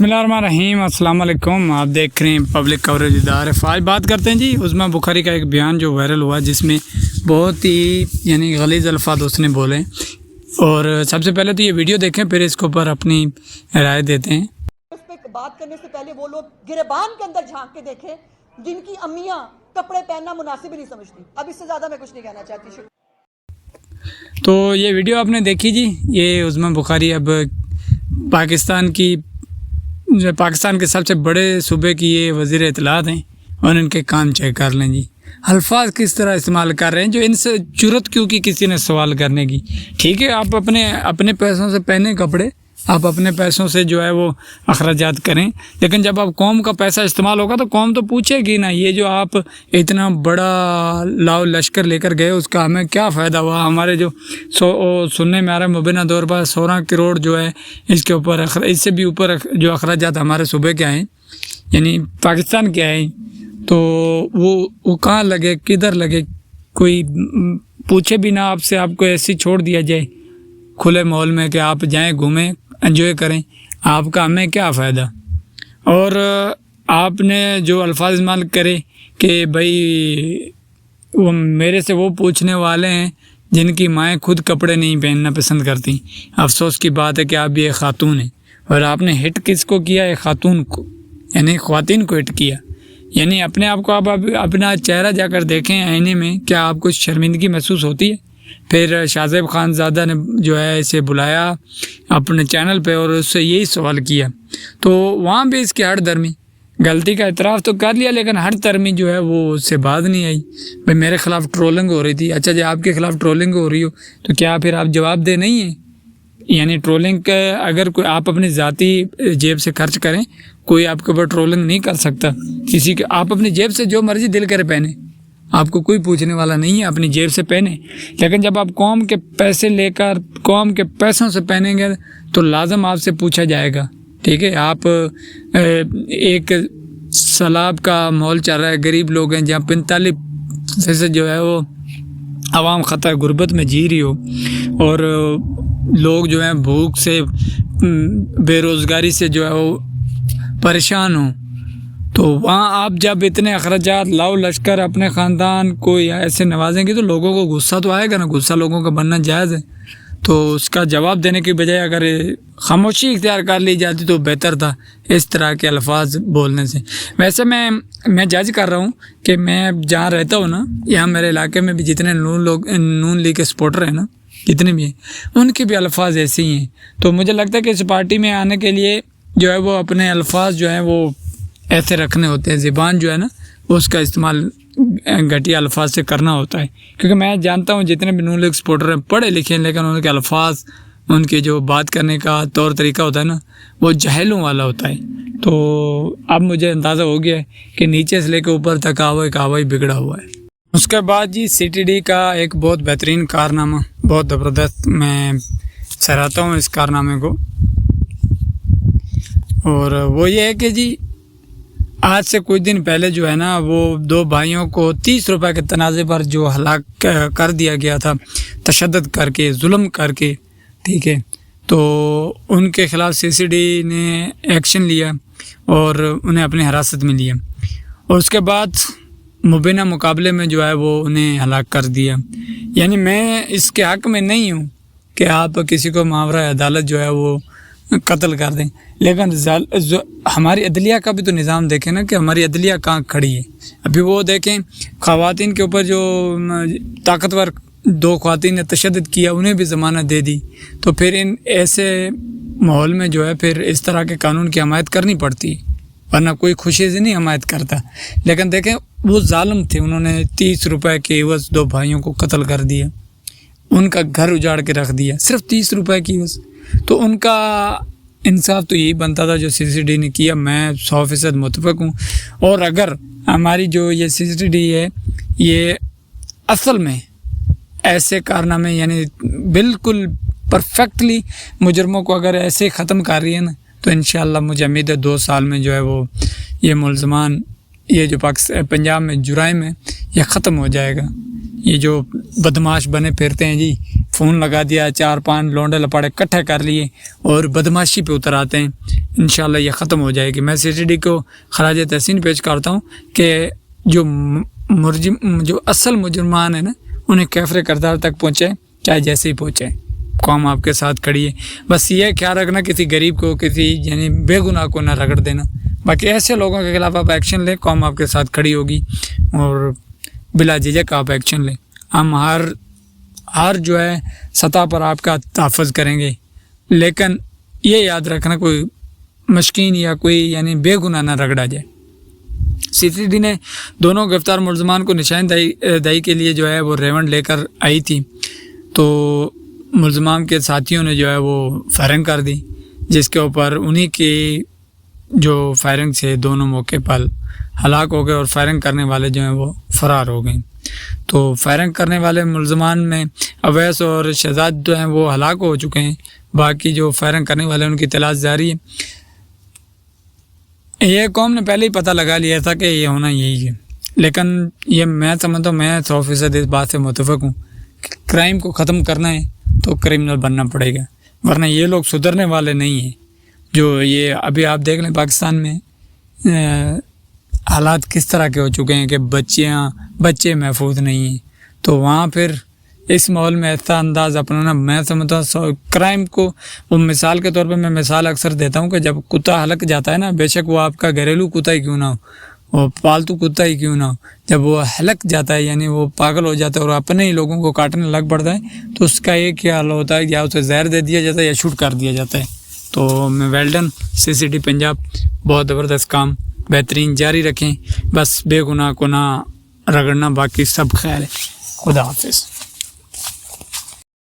بسم اللہ الرحمن الرحیم، السلام علیکم۔ آپ دیکھ رہے ہیں پبلک کوریج ادارہ۔ آج بات کرتے ہیں جی عظمیٰ بخاری کا ایک بیان جو وائرل ہوا، جس میں بہت ہی غلیظ الفاظ اس نے بولے، اور سب سے پہلے تو یہ ویڈیو دیکھیں، پھر اس کے اوپر اپنی رائے دیتے ہیں۔ اس پہ بات کرنے سے پہلے وہ لوگ گریبان کے اندر جھانک کے دیکھیں جن کی امیاں کپڑے پہننا مناسب ہی نہیں سمجھتی۔ اب اس سے زیادہ میں کچھ نہیں کہنا چاہتی۔ تو یہ ویڈیو آپ نے دیکھی جی، یہ عظمیٰ بخاری اب پاکستان کے سب سے بڑے صوبے کی یہ وزیر اطلاعات ہیں، اور ان کے کام چیک کر لیں جی، الفاظ کس طرح استعمال کر رہے ہیں، جو ان سے جرت کیوں کی کسی نے سوال کرنے کی۔ ٹھیک ہے، آپ اپنے پیسوں سے پہنے کپڑے، آپ اپنے پیسوں سے جو ہے وہ اخراجات کریں، لیکن جب آپ قوم کا پیسہ استعمال ہوگا تو قوم تو پوچھے گی نا، یہ جو آپ اتنا بڑا لاؤ لشکر لے کر گئے، اس کا ہمیں کیا فائدہ ہوا؟ ہمارے جو سننے میں آ رہا ہے مبینہ طور پر 16 کروڑ جو ہے اس کے اوپر، اس سے بھی اوپر جو اخراجات ہمارے صوبے کے آئیں، یعنی پاکستان کے آئیں، تو وہ کہاں لگے، کدھر لگے؟ کوئی پوچھے بھی نہ آپ سے، آپ کو ایسی چھوڑ دیا جائے کھلے ماحول میں کہ آپ جائیں، گھومیں، انجوائے کریں، آپ کا ہمیں کیا فائدہ؟ اور آپ نے جو الفاظ استعمال کرے کہ بھائی وہ میرے سے وہ پوچھنے والے ہیں جن کی مائیں خود کپڑے نہیں پہننا پسند کرتی۔ افسوس کی بات ہے کہ آپ بھی ایک خاتون ہیں، اور آپ نے ہٹ کس کو کیا؟ ایک خاتون کو، یعنی خواتین کو ہٹ کیا۔ یعنی اپنے آپ کو آپ اپنا چہرہ جا کر دیکھیں آئینے میں، کیا آپ کو شرمندگی محسوس ہوتی ہے؟ پھر شاہ خان زادہ نے جو ہے اسے بلایا اپنے چینل پہ، اور اس سے یہی سوال کیا، تو وہاں بھی اس کی ہر درمی غلطی کا اعتراف تو کر لیا، لیکن ہر درمی جو ہے وہ اس سے بات نہیں آئی۔ بھائی میرے خلاف ٹرولنگ ہو رہی تھی، اچھا جی آپ کے خلاف ٹرولنگ ہو رہی ہو تو کیا پھر آپ جواب دہ نہیں ہیں؟ یعنی ٹرولنگ کا اگر کوئی آپ اپنی ذاتی جیب سے خرچ کریں، کوئی آپ کے اوپر ٹرولنگ نہیں کر سکتا کسی کے، آپ اپنی جیب سے جو مرضی دل کرے پہنے، آپ کو کوئی پوچھنے والا نہیں ہے، اپنی جیب سے پہنے۔ لیکن جب آپ قوم کے پیسے لے کر قوم کے پیسوں سے پہنیں گے تو لازم آپ سے پوچھا جائے گا۔ ٹھیک ہے، آپ ایک سیلاب کا ماحول چل رہا ہے، غریب لوگ ہیں جہاں 45% جو ہے وہ عوام خطہ غربت میں جی رہی ہو، اور لوگ جو ہیں بھوک سے، بے روزگاری سے جو ہے وہ پریشان ہوں، تو وہاں آپ جب اتنے اخراجات لاؤ لشکر اپنے خاندان کو یا ایسے نوازیں گے تو لوگوں کو غصہ تو آئے گا نا، غصہ لوگوں کا بننا جائز ہے۔ تو اس کا جواب دینے کی بجائے اگر خاموشی اختیار کر لی جاتی تو بہتر تھا اس طرح کے الفاظ بولنے سے۔ ویسے میں جج کر رہا ہوں کہ میں جہاں رہتا ہوں نا، یہاں میرے علاقے میں بھی جتنے نون لیگ کے سپورٹر ہیں نا، جتنے بھی ہیں، ان کے بھی الفاظ ایسے ہی ہیں۔ تو مجھے لگتا ہے کہ اس پارٹی میں آنے کے لیے جو ہے وہ اپنے الفاظ جو ہیں وہ ایسے رکھنے ہوتے ہیں، زبان جو ہے نا اس کا استعمال گھٹیا الفاظ سے کرنا ہوتا ہے، کیونکہ میں جانتا ہوں جتنے بھی نون لیگ سپورٹر ہیں پڑھے لکھے ہیں، لیکن ان کے الفاظ، ان کے جو بات کرنے کا طور طریقہ ہوتا ہے نا وہ جاہلوں والا ہوتا ہے۔ تو اب مجھے اندازہ ہو گیا ہے کہ نیچے سے لے کے اوپر تک آوائی بگڑا ہوا ہے۔ اس کے بعد جی CTD کا ایک بہت بہترین کارنامہ، بہت زبردست، میں سراہتا ہوں اس کارنامے کو، اور وہ یہ ہے کہ جی آج سے کچھ دن پہلے جو ہے نا وہ 2 بھائیوں کو 30 روپے کے تنازع پر جو ہلاک کر دیا گیا تھا، تشدد کر کے، ظلم کر کے، ٹھیک ہے، تو ان کے خلاف CCD نے ایکشن لیا اور انہیں اپنی حراست میں لیا، اور اس کے بعد مبینہ مقابلے میں جو ہے وہ انہیں ہلاک کر دیا۔ یعنی میں اس کے حق میں نہیں ہوں کہ آپ کسی کو ماورا عدالت جو ہے وہ قتل کر دیں، لیکن ہماری عدلیہ کا بھی تو نظام دیکھیں نا کہ ہماری عدلیہ کہاں کھڑی ہے۔ ابھی وہ دیکھیں خواتین کے اوپر جو طاقتور 2 خواتین نے تشدد کیا، انہیں بھی ضمانت دے دی، تو پھر ان ایسے ماحول میں جو ہے پھر اس طرح کے قانون کی حمایت کرنی پڑتی ہے، ورنہ کوئی خوشی سے نہیں حمایت کرتا۔ لیکن دیکھیں وہ ظالم تھے، انہوں نے 30 روپے کے عوض 2 بھائیوں کو قتل کر دیا، ان کا گھر اجاڑ کے رکھ دیا، صرف 30 روپے کی عوض۔ تو ان کا انصاف تو یہی بنتا تھا جو CCD نے کیا، میں 100% متفق ہوں۔ اور اگر ہماری جو یہ CCD ہے یہ اصل میں ایسے کارنامے، یعنی بالکل پرفیکٹلی مجرموں کو اگر ایسے ختم کر رہی ہے نا، تو انشاءاللہ مجھے امید ہے 2 سال میں جو ہے وہ یہ ملزمان، یہ جو پنجاب میں جرائم ہے یہ ختم ہو جائے گا۔ یہ جو بدماش بنے پھرتے ہیں جی فون لگا دیا, 4-5 لونڈے لپاڑے اکٹھے کر لیے اور بدماشی پہ اتر آتے ہیں. انشاءاللہ یہ ختم ہو جائے گی. میں سی ٹی ڈی کو خراج تحسین پیش کرتا ہوں کہ جو اصل مجرمان ہیں نا انہیں کیفر کردار تک پہنچے, چاہے جیسے ہی پہنچے. قوم آپ کے ساتھ کھڑی ہے. بس یہ خیال رکھنا کسی غریب کو, کسی یعنی بے گناہ کو نہ رگڑ دینا. باقی ایسے لوگوں کے خلاف آپ ایکشن لیں, قوم آپ کے ساتھ کھڑی ہوگی اور بلا جھجک آپ ایکشن لیں. ہم ہر جو ہے سطح پر آپ کا تحفظ کریں گے, لیکن یہ یاد رکھنا کوئی مشکین یا کوئی یعنی بے گناہ نہ رگڑا جائے. سی ٹی ڈی نے دونوں گرفتار ملزمان کو نشاندہی کے لیے جو ہے وہ ریونڈ لے کر آئی تھی, تو ملزمان کے ساتھیوں نے جو ہے وہ فائرنگ کر دی, جس کے اوپر انہی کی جو فائرنگ سے دونوں موقع پر ہلاک ہو گئے اور فائرنگ کرنے والے جو ہیں وہ فرار ہو گئے. تو فائرنگ کرنے والے ملزمان میں اویس اور شہزاد جو ہیں وہ ہلاک ہو چکے ہیں. باقی جو فائرنگ کرنے والے ان کی تلاش جاری ہے. یہ قوم نے پہلے ہی پتہ لگا لیا تھا کہ یہ ہونا یہی ہے, لیکن یہ میں سمجھتا ہوں, میں 100% اس بات سے متفق ہوں کہ کرائم کو ختم کرنا ہے تو کرمنل بننا پڑے گا, ورنہ یہ لوگ سدھرنے والے نہیں ہیں. جو یہ ابھی آپ دیکھ لیں پاکستان میں حالات کس طرح کے ہو چکے ہیں کہ بچے محفوظ نہیں ہیں, تو وہاں پھر اس ماحول میں ایسا انداز اپنانا, میں سمجھتا ہوں کرائم کو وہ مثال کے طور پہ میں مثال اکثر دیتا ہوں کہ جب کتا ہلک جاتا ہے نا, بے شک وہ آپ کا گھریلو کتا ہی کیوں نہ ہو, وہ پالتو کتا ہی کیوں نہ ہو, جب وہ ہلک جاتا ہے یعنی وہ پاگل ہو جاتا ہے اور اپنے ہی لوگوں کو کاٹنے لگ پڑتا ہے, تو اس کا ایک ہی حال ہوتا ہے, یا اسے زہر دے دیا جاتا ہے یا شوٹ کر دیا جاتا ہے. تو میں ویلڈن CCD پنجاب, بہت زبردست کام بہترین جاری رکھیں, بس بے گناہ کو نہ رگڑنا, باقی سب خیر ہے. خدا حافظ.